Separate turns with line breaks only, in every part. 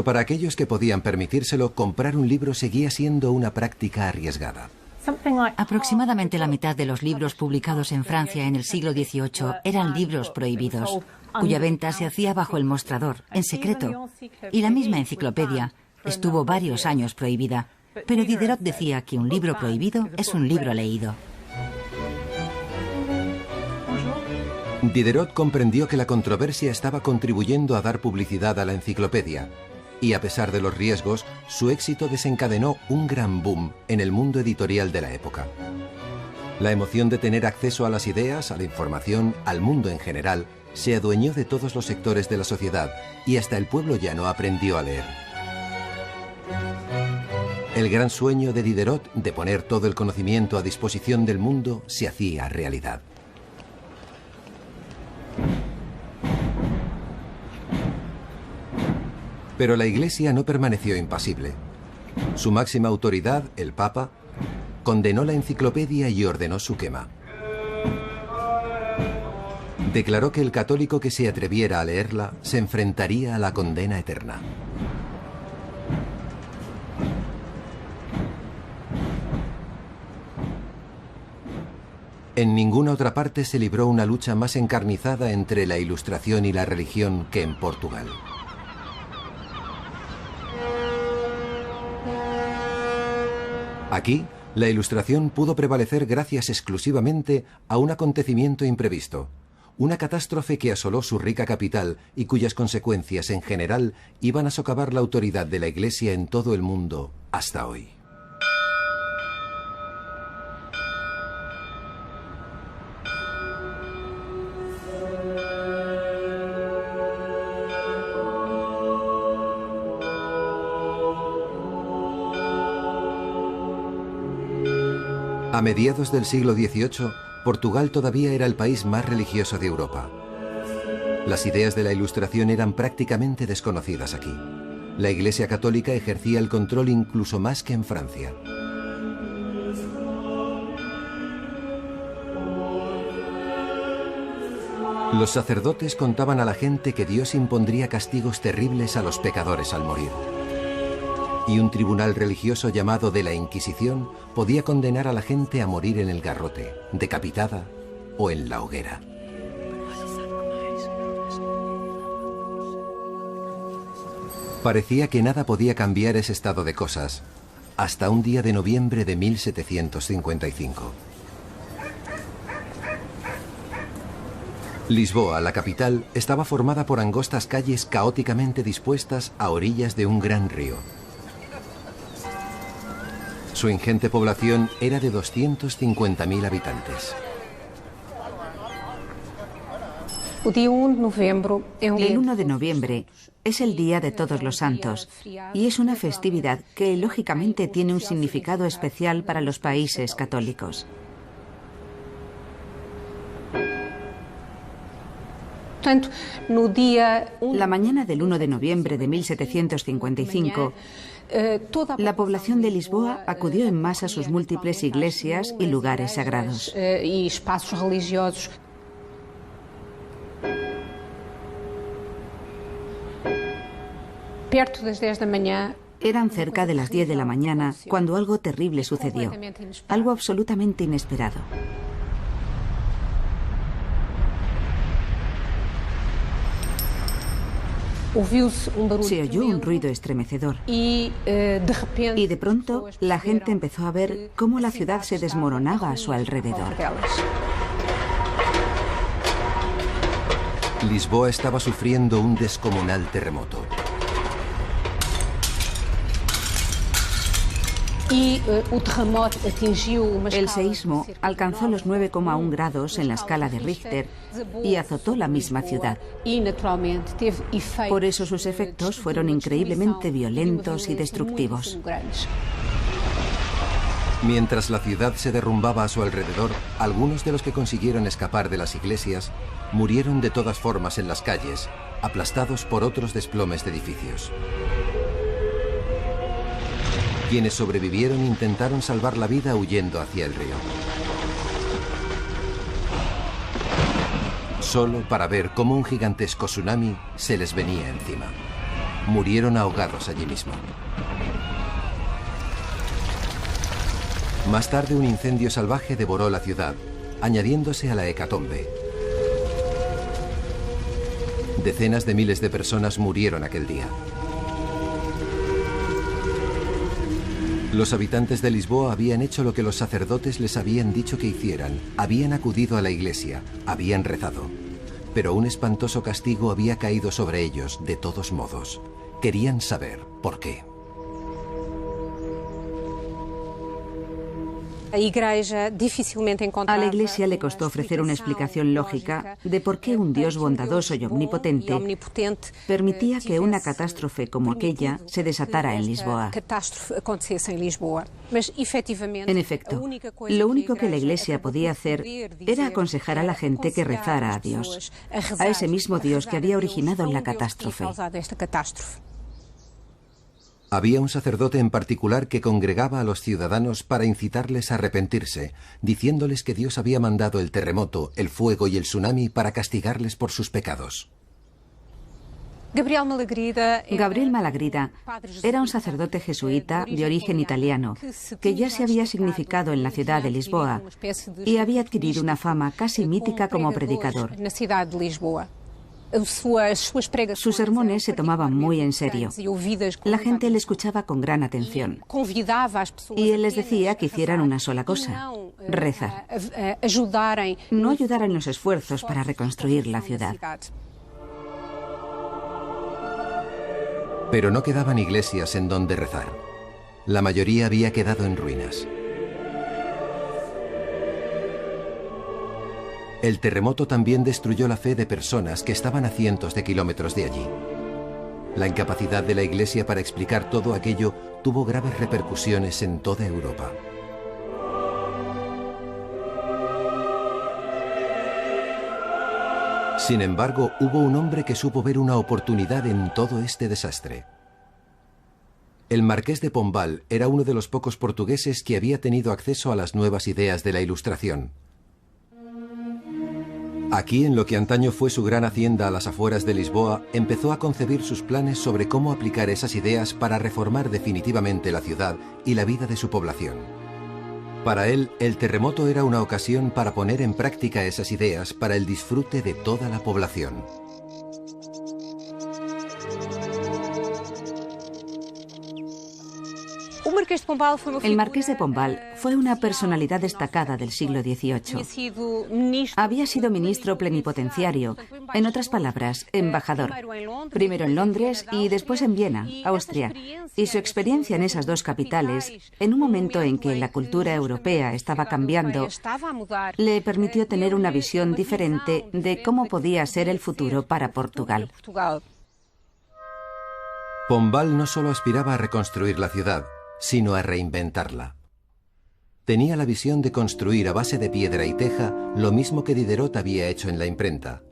para aquellos que podían permitírselo, comprar un libro seguía siendo una práctica arriesgada.
Aproximadamente la mitad de los libros publicados en Francia en el siglo XVIII eran libros prohibidos, cuya venta se hacía bajo el mostrador, en secreto. Y la misma enciclopedia estuvo varios años prohibida. Pero Diderot decía que un libro prohibido es un libro leído.
Diderot comprendió que la controversia estaba contribuyendo a dar publicidad a la enciclopedia, y a pesar de los riesgos, su éxito desencadenó un gran boom en el mundo editorial de la época. La emoción de tener acceso a las ideas, a la información, al mundo en general, se adueñó de todos los sectores de la sociedad, y hasta el pueblo llano aprendió a leer. El gran sueño de Diderot de poner todo el conocimiento a disposición del mundo se hacía realidad. Pero la Iglesia no permaneció impasible. Su máxima autoridad, el Papa, condenó la enciclopedia y ordenó su quema. Declaró que el católico que se atreviera a leerla se enfrentaría a la condena eterna. En ninguna otra parte se libró una lucha más encarnizada entre la Ilustración y la religión que en Portugal. Aquí, la Ilustración pudo prevalecer gracias exclusivamente a un acontecimiento imprevisto, una catástrofe que asoló su rica capital y cuyas consecuencias en general iban a socavar la autoridad de la Iglesia en todo el mundo hasta hoy. A mediados del siglo XVIII, Portugal todavía era el país más religioso de Europa. Las ideas de la Ilustración eran prácticamente desconocidas aquí. La Iglesia Católica ejercía el control incluso más que en Francia. Los sacerdotes contaban a la gente que Dios impondría castigos terribles a los pecadores al morir. Y un tribunal religioso llamado de la Inquisición podía condenar a la gente a morir en el garrote, decapitada o en la hoguera. Parecía que nada podía cambiar ese estado de cosas, hasta un día de noviembre de 1755. Lisboa, la capital, estaba formada por angostas calles caóticamente dispuestas a orillas de un gran río. Su ingente población era de 250.000 habitantes.
El 1 de noviembre es el Día de Todos los Santos y es una festividad que lógicamente tiene un significado especial para los países católicos. La mañana del 1 de noviembre de 1755, la población de Lisboa acudió en masa a sus múltiples iglesias y lugares sagrados. Eran cerca de las 10 de la mañana cuando algo terrible sucedió, algo absolutamente inesperado. Se oyó un ruido estremecedor y de pronto la gente empezó a ver cómo la ciudad se desmoronaba a su alrededor.
Lisboa estaba sufriendo un descomunal terremoto.
El seísmo alcanzó los 9,1 grados en la escala de Richter y azotó la misma ciudad. Por eso sus efectos fueron increíblemente violentos y destructivos.
Mientras la ciudad se derrumbaba a su alrededor, algunos de los que consiguieron escapar de las iglesias murieron de todas formas en las calles, aplastados por otros desplomes de edificios. Quienes sobrevivieron intentaron salvar la vida huyendo hacia el río. Solo para ver cómo un gigantesco tsunami se les venía encima. murieron ahogados allí mismo. Más tarde, un incendio salvaje devoró la ciudad, añadiéndose a la hecatombe. Decenas de miles de personas murieron aquel día. Los habitantes de Lisboa habían hecho lo que los sacerdotes les habían dicho que hicieran. Habían acudido a la iglesia, habían rezado. Pero un espantoso castigo había caído sobre ellos de todos modos. Querían saber por qué.
A la Iglesia le costó ofrecer una explicación lógica de por qué un Dios bondadoso y omnipotente permitía que una catástrofe como aquella se desatara en Lisboa. En efecto, lo único que la Iglesia podía hacer era aconsejar a la gente que rezara a Dios, a ese mismo Dios que había originado la catástrofe.
Había un sacerdote en particular que congregaba a los ciudadanos para incitarles a arrepentirse, diciéndoles que Dios había mandado el terremoto, el fuego y el tsunami para castigarles por sus pecados.
Gabriel Malagrida era un sacerdote jesuita de origen italiano que ya se había significado en la ciudad de Lisboa y había adquirido una fama casi mítica como predicador. Sus sermones se tomaban muy en serio. La gente le escuchaba con gran atención. Y él les decía que hicieran una sola cosa: rezar. No ayudar en los esfuerzos para reconstruir la ciudad.
Pero no quedaban iglesias en donde rezar. La mayoría había quedado en ruinas. El terremoto también destruyó la fe de personas que estaban a cientos de kilómetros de allí. La incapacidad de la Iglesia para explicar todo aquello tuvo graves repercusiones en toda Europa. Sin embargo, hubo un hombre que supo ver una oportunidad en todo este desastre. El Marqués de Pombal era uno de los pocos portugueses que había tenido acceso a las nuevas ideas de la Ilustración. Aquí, en lo que antaño fue su gran hacienda a las afueras de Lisboa, empezó a concebir sus planes sobre cómo aplicar esas ideas para reformar definitivamente la ciudad y la vida de su población. Para él, el terremoto era una ocasión para poner en práctica esas ideas para el disfrute de toda la población.
El Marqués de Pombal fue una personalidad destacada del siglo XVIII. Había sido ministro plenipotenciario, en otras palabras, embajador, primero en Londres y después en Viena, Austria, y su experiencia en esas dos capitales, en un momento en que la cultura europea estaba cambiando, le permitió tener una visión diferente de cómo podía ser el futuro para Portugal.
Pombal no solo aspiraba a reconstruir la ciudad, sino a reinventarla. Tenía la visión de construir a base de piedra y teja lo mismo que Diderot había hecho en la imprenta: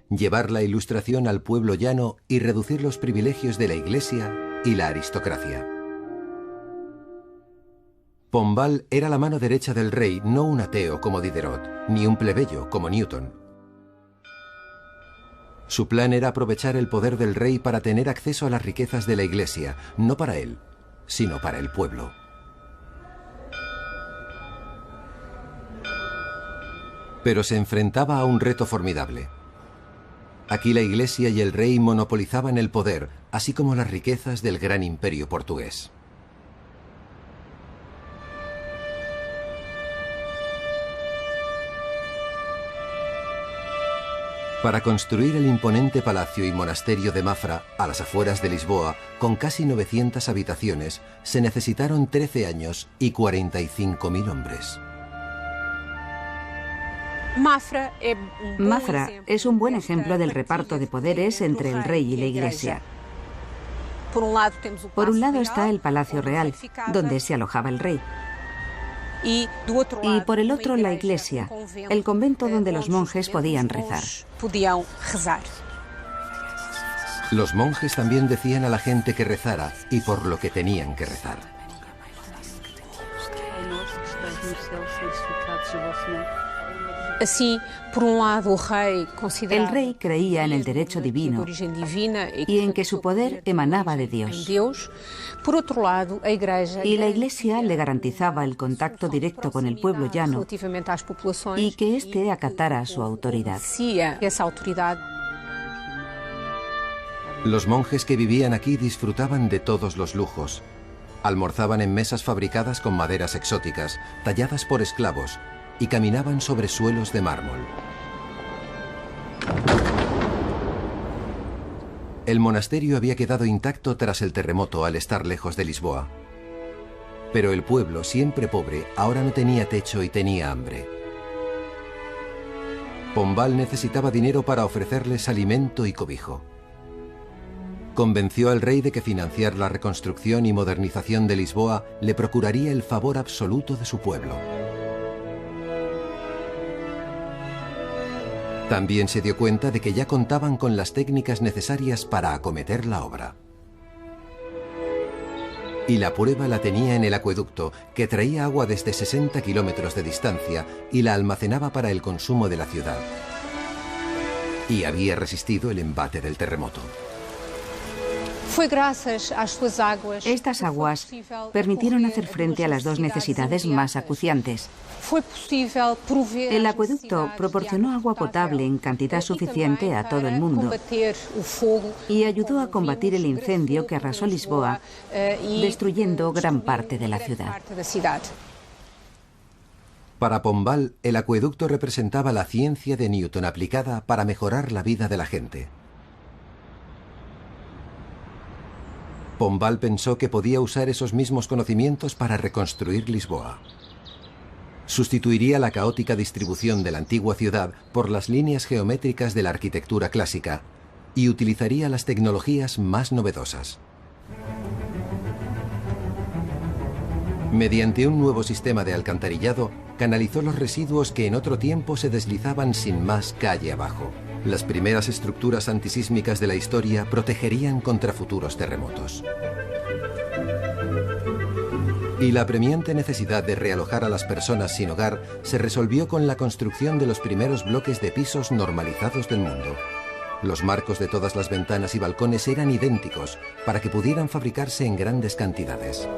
llevar la Ilustración al pueblo llano y reducir los privilegios de la Iglesia y la aristocracia. Pombal era la mano derecha del rey, no un ateo como Diderot, ni un plebeyo como Newton. Su plan era aprovechar el poder del rey para tener acceso a las riquezas de la Iglesia, no para él, sino para el pueblo. Pero se enfrentaba a un reto formidable. Aquí la Iglesia y el rey monopolizaban el poder, así como las riquezas del gran imperio portugués. Para construir el imponente palacio y monasterio de Mafra, a las afueras de Lisboa, con casi 900 habitaciones, se necesitaron 13 años y 45.000 hombres.
Mafra es un buen ejemplo del reparto de poderes entre el rey y la Iglesia. Por un lado está el Palacio Real, donde se alojaba el rey. Y por el otro la iglesia, el convento donde los monjes podían rezar.
Los monjes también decían a la gente que rezara y por lo que tenían que rezar.
El rey creía en el derecho divino y en que su poder emanaba de Dios. Y la Iglesia le garantizaba el contacto directo con el pueblo llano y que éste acatara su autoridad.
Los monjes que vivían aquí disfrutaban de todos los lujos. Almorzaban en mesas fabricadas con maderas exóticas, talladas por esclavos, y caminaban sobre suelos de mármol. El monasterio había quedado intacto tras el terremoto al estar lejos de Lisboa. Pero el pueblo, siempre pobre, ahora no tenía techo y tenía hambre. Pombal necesitaba dinero para ofrecerles alimento y cobijo. Convenció al rey de que financiar la reconstrucción y modernización de Lisboa le procuraría el favor absoluto de su pueblo. También se dio cuenta de que ya contaban con las técnicas necesarias para acometer la obra. Y la prueba la tenía en el acueducto, que traía agua desde 60 kilómetros de distancia y la almacenaba para el consumo de la ciudad. Y había resistido el embate del terremoto.
Estas aguas permitieron hacer frente a las dos necesidades más acuciantes. El acueducto proporcionó agua potable en cantidad suficiente a todo el mundo y ayudó a combatir el incendio que arrasó Lisboa, destruyendo gran parte de la ciudad.
Para Pombal, el acueducto representaba la ciencia de Newton aplicada para mejorar la vida de la gente. Pombal pensó que podía usar esos mismos conocimientos para reconstruir Lisboa. Sustituiría la caótica distribución de la antigua ciudad por las líneas geométricas de la arquitectura clásica y utilizaría las tecnologías más novedosas. Mediante un nuevo sistema de alcantarillado, canalizó los residuos que en otro tiempo se deslizaban sin más calle abajo. Las primeras estructuras antisísmicas de la historia protegerían contra futuros terremotos. Y la apremiante necesidad de realojar a las personas sin hogar se resolvió con la construcción de los primeros bloques de pisos normalizados del mundo. Los marcos de todas las ventanas y balcones eran idénticos para que pudieran fabricarse en grandes cantidades.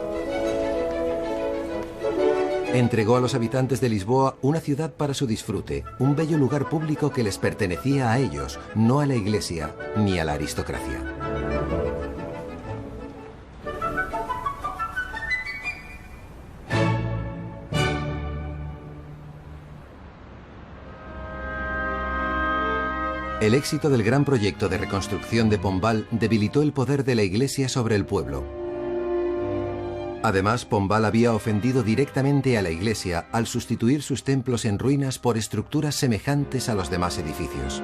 Entregó a los habitantes de Lisboa una ciudad para su disfrute, un bello lugar público que les pertenecía a ellos, no a la Iglesia ni a la aristocracia. El éxito del gran proyecto de reconstrucción de Pombal debilitó el poder de la Iglesia sobre el pueblo. Además, Pombal había ofendido directamente a la Iglesia al sustituir sus templos en ruinas por estructuras semejantes a los demás edificios.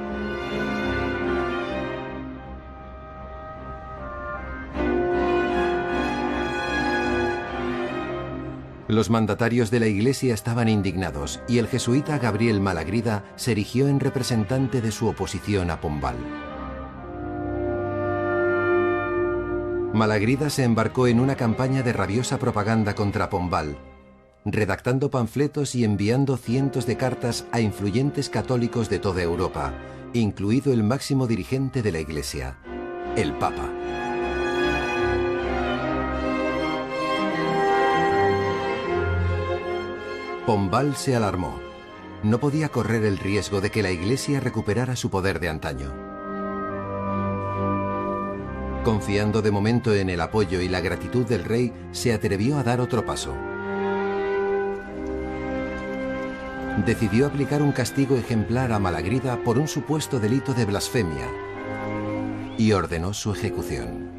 Los mandatarios de la Iglesia estaban indignados y el jesuita Gabriel Malagrida se erigió en representante de su oposición a Pombal. Malagrida se embarcó en una campaña de rabiosa propaganda contra Pombal, redactando panfletos y enviando cientos de cartas a influyentes católicos de toda Europa, incluido el máximo dirigente de la Iglesia, el Papa. Pombal se alarmó. No podía correr el riesgo de que la Iglesia recuperara su poder de antaño. Confiando de momento en el apoyo y la gratitud del rey, se atrevió a dar otro paso. Decidió aplicar un castigo ejemplar a Malagrida por un supuesto delito de blasfemia y ordenó su ejecución.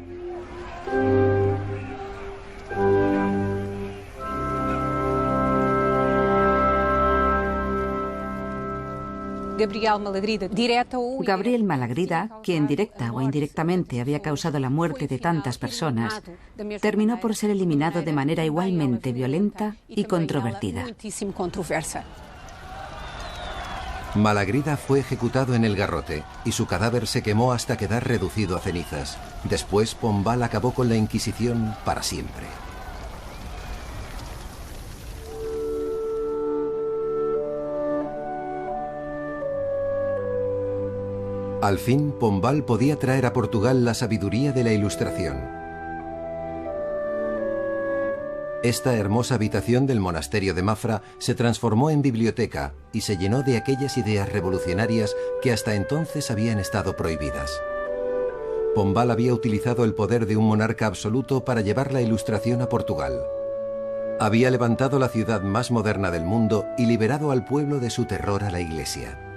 Gabriel Malagrida, quien directa o indirectamente había causado la muerte de tantas personas, terminó por ser eliminado de manera igualmente violenta y controvertida.
Malagrida fue ejecutado en el garrote y su cadáver se quemó hasta quedar reducido a cenizas. Después, Pombal acabó con la Inquisición para siempre. Al fin, Pombal podía traer a Portugal la sabiduría de la Ilustración. Esta hermosa habitación del monasterio de Mafra se transformó en biblioteca y se llenó de aquellas ideas revolucionarias que hasta entonces habían estado prohibidas. Pombal había utilizado el poder de un monarca absoluto para llevar la Ilustración a Portugal. Había levantado la ciudad más moderna del mundo y liberado al pueblo de su terror a la Iglesia.